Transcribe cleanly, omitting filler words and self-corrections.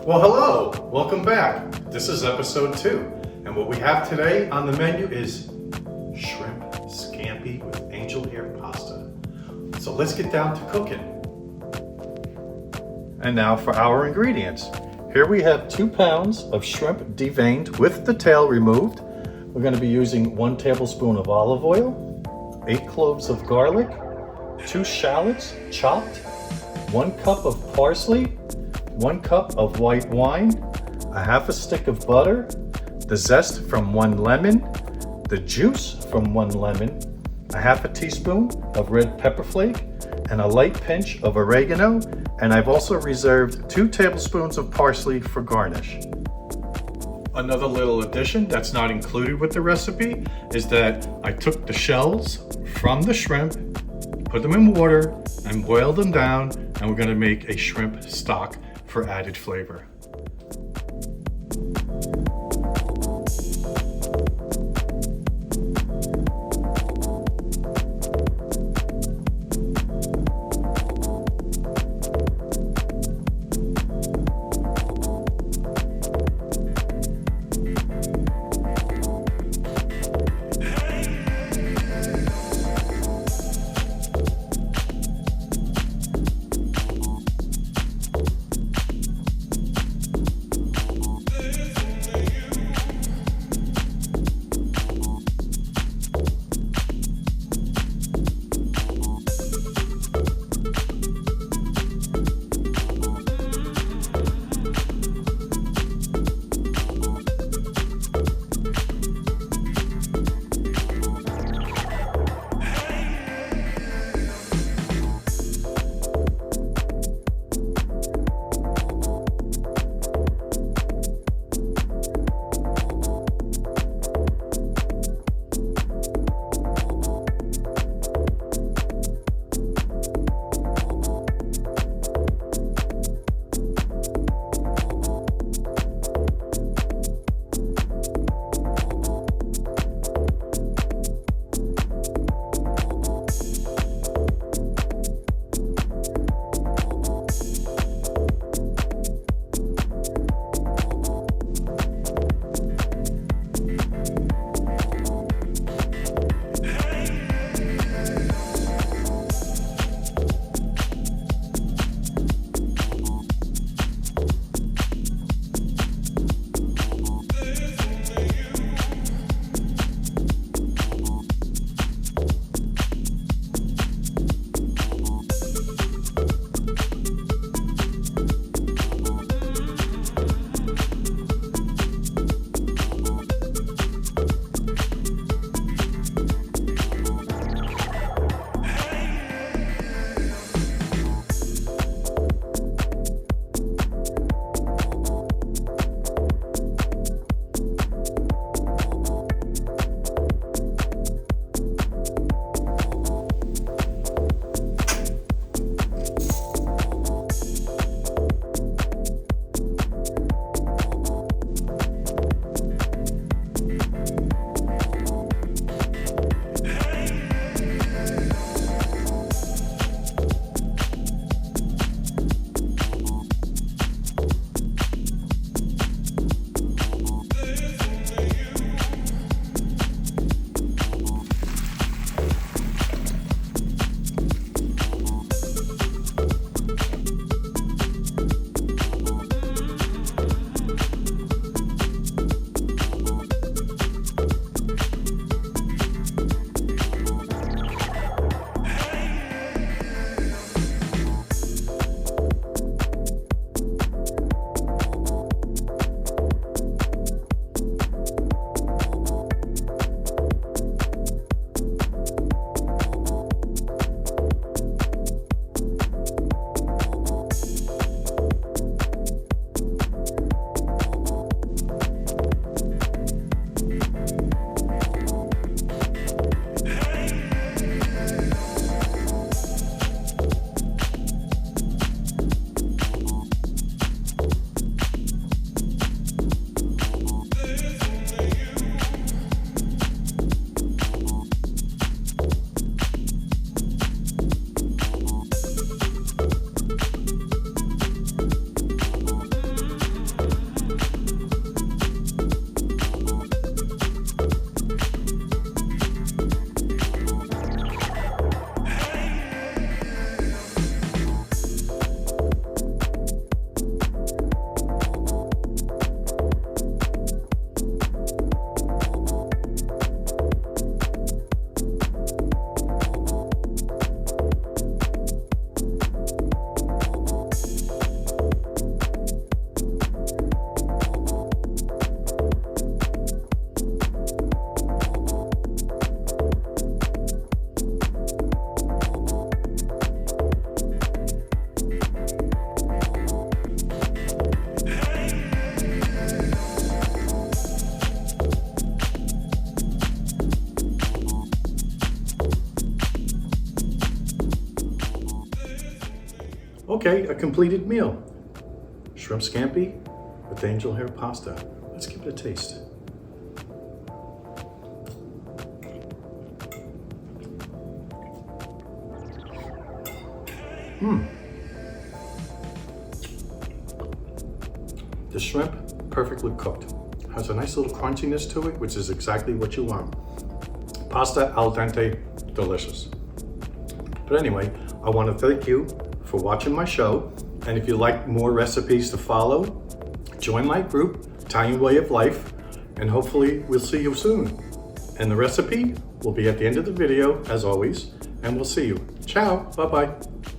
Well, hello, welcome back. This is episode 2, and what we have today on the menu is shrimp scampi with angel hair pasta. So let's get down to cooking. And now for our ingredients. Here we have 2 pounds of shrimp deveined with the tail removed. We're going to be using 1 tablespoon of olive oil, 8 cloves of garlic, 2 shallots chopped, 1 cup of parsley, 1 cup of white wine, a half a stick of butter, the zest from 1 lemon, the juice from 1 lemon, a half a teaspoon of red pepper flake, and a light pinch of oregano, and I've also reserved 2 tablespoons of parsley for garnish. Another little addition that's not included with the recipe is that I took the shells from the shrimp, put them in water, and boiled them down, and we're going to make a shrimp stock for added flavor. Okay, a completed meal. Shrimp scampi with angel hair pasta. Let's give it a taste. The shrimp, perfectly cooked. Has a nice little crunchiness to it, which is exactly what you want. Pasta al dente, delicious. But anyway, I want to thank you for watching my show. And if you like more recipes to follow, join my group, Italian Way of Life, and hopefully we'll see you soon. And the recipe will be at the end of the video, as always, and we'll see you. Ciao, bye-bye.